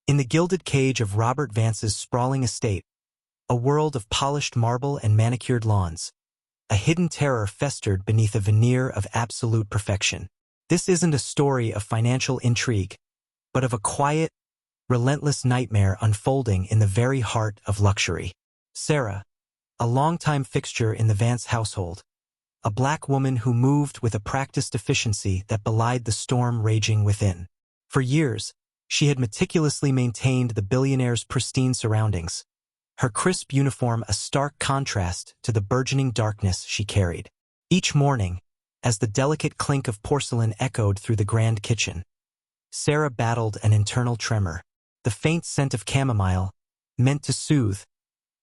In the gilded cage of Robert Vance's sprawling estate, a world of polished marble and manicured lawns, a hidden terror festered beneath a veneer of absolute perfection. This isn't a story of financial intrigue, but of a quiet, relentless nightmare unfolding in the very heart of luxury. Sarah, a longtime fixture in the Vance household, a black woman who moved with a practiced efficiency that belied the storm raging within. For years, she had meticulously maintained the billionaire's pristine surroundings, her crisp uniform a stark contrast to the burgeoning darkness she carried. Each morning, as the delicate clink of porcelain echoed through the grand kitchen, Sarah battled an internal tremor. The faint scent of chamomile, meant to soothe,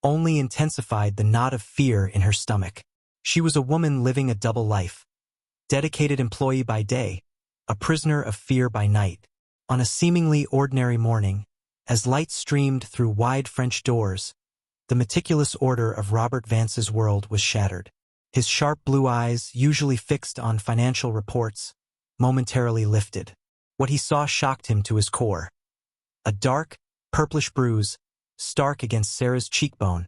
only intensified the knot of fear in her stomach. She was a woman living a double life, dedicated employee by day, a prisoner of fear by night. On a seemingly ordinary morning, as light streamed through wide French doors, the meticulous order of Robert Vance's world was shattered. His sharp blue eyes, usually fixed on financial reports, momentarily lifted. What he saw shocked him to his core. A dark, purplish bruise, stark against Sarah's cheekbone,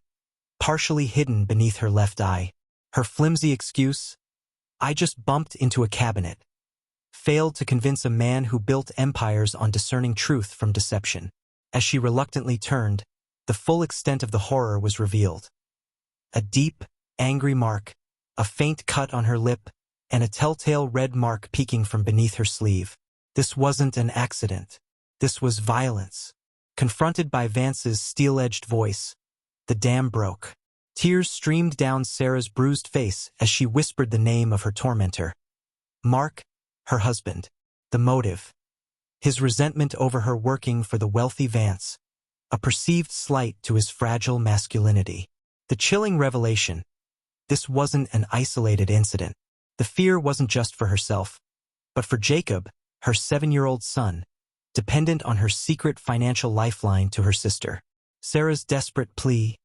partially hidden beneath her left eye. Her flimsy excuse, "I just bumped into a cabinet," failed to convince a man who built empires on discerning truth from deception. As she reluctantly turned, the full extent of the horror was revealed. A deep, angry mark, a faint cut on her lip, and a telltale red mark peeking from beneath her sleeve. This wasn't an accident. This was violence. Confronted by Vance's steel-edged voice, the dam broke. Tears streamed down Sarah's bruised face as she whispered the name of her tormentor. Mark, her husband. The motive. His resentment over her working for the wealthy Vance, a perceived slight to his fragile masculinity. The chilling revelation. This wasn't an isolated incident. The fear wasn't just for herself, but for Jacob, her 7-year-old son, dependent on her secret financial lifeline to her sister. Sarah's desperate plea,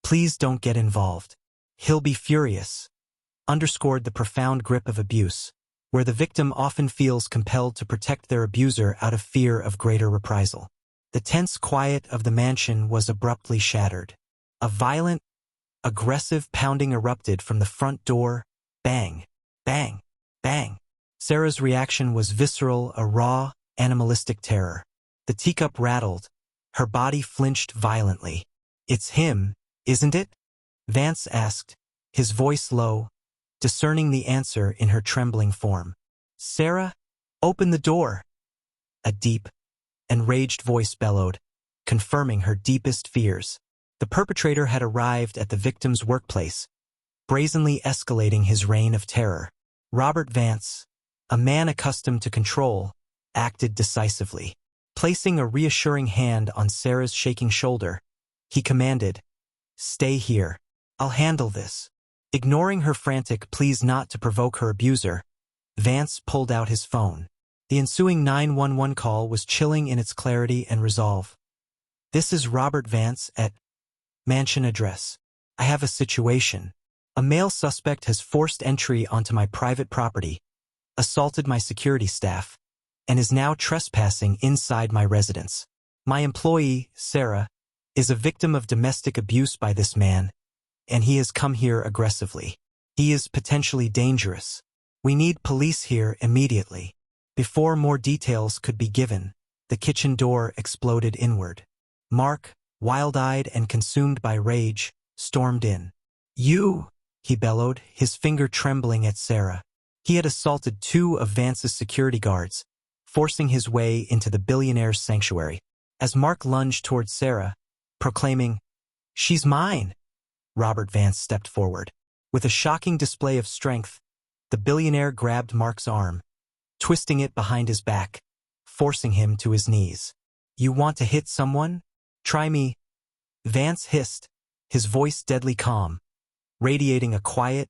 "Please don't get involved. He'll be furious," underscored the profound grip of abuse, where the victim often feels compelled to protect their abuser out of fear of greater reprisal. The tense quiet of the mansion was abruptly shattered. A violent, aggressive pounding erupted from the front door. Bang, bang, bang. Sarah's reaction was visceral, a raw, animalistic terror. The teacup rattled. Her body flinched violently. "It's him, isn't it?" Vance asked, his voice low, discerning the answer in her trembling form. "Sarah, open the door." A deep, enraged voice bellowed, confirming her deepest fears. The perpetrator had arrived at the victim's workplace, brazenly escalating his reign of terror. Robert Vance, a man accustomed to control, acted decisively. Placing a reassuring hand on Sarah's shaking shoulder, he commanded, "Stay here. I'll handle this." Ignoring her frantic pleas not to provoke her abuser, Vance pulled out his phone. The ensuing 911 call was chilling in its clarity and resolve. "This is Robert Vance at mansion address. I have a situation. A male suspect has forced entry onto my private property, assaulted my security staff, and is now trespassing inside my residence. My employee, Sarah, is a victim of domestic abuse by this man, and he has come here aggressively. He is potentially dangerous. We need police here immediately." Before more details could be given, the kitchen door exploded inward. Mark, wild-eyed and consumed by rage, stormed in. "You!" he bellowed, his finger trembling at Sarah. He had assaulted 2 of Vance's security guards, forcing his way into the billionaire's sanctuary. As Mark lunged toward Sarah, proclaiming, "She's mine," Robert Vance stepped forward. With a shocking display of strength, the billionaire grabbed Mark's arm, twisting it behind his back, forcing him to his knees. "You want to hit someone? Try me," Vance hissed, his voice deadly calm, radiating a quiet,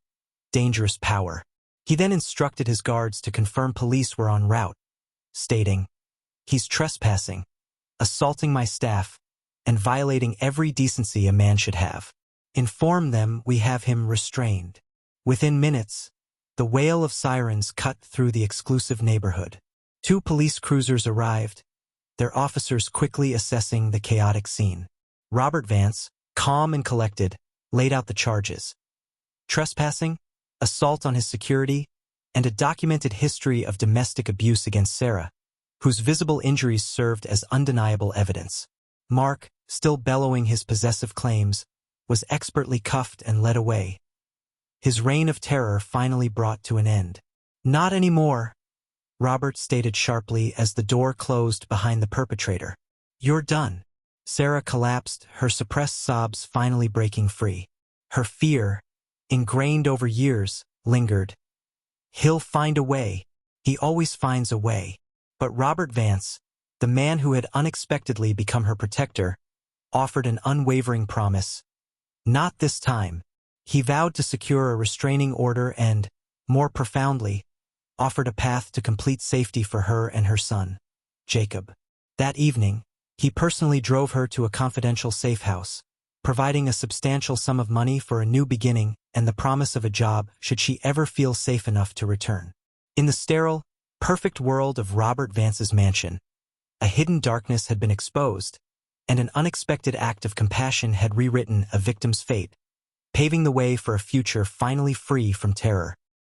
dangerous power. He then instructed his guards to confirm police were en route, stating, "He's trespassing, assaulting my staff, and violating every decency a man should have. Inform them we have him restrained." Within minutes, the wail of sirens cut through the exclusive neighborhood. 2 police cruisers arrived, their officers quickly assessing the chaotic scene. Robert Vance, calm and collected, laid out the charges: trespassing, assault on his security, and a documented history of domestic abuse against Sarah, whose visible injuries served as undeniable evidence. Mark, still bellowing his possessive claims, was expertly cuffed and led away. His reign of terror finally brought to an end. "Not anymore," Robert stated sharply as the door closed behind the perpetrator. "You're done." Sarah collapsed, her suppressed sobs finally breaking free. Her fear, ingrained over years, lingered. He'll find a way. He always finds a way. But Robert Vance, the man who had unexpectedly become her protector, offered an unwavering promise. Not this time. He vowed to secure a restraining order and, more profoundly, offered a path to complete safety for her and her son, Jacob. That evening, he personally drove her to a confidential safe house, providing a substantial sum of money for a new beginning and the promise of a job should she ever feel safe enough to return. In the sterile, perfect world of Robert Vance's mansion, a hidden darkness had been exposed, and an unexpected act of compassion had rewritten a victim's fate, paving the way for a future finally free from terror.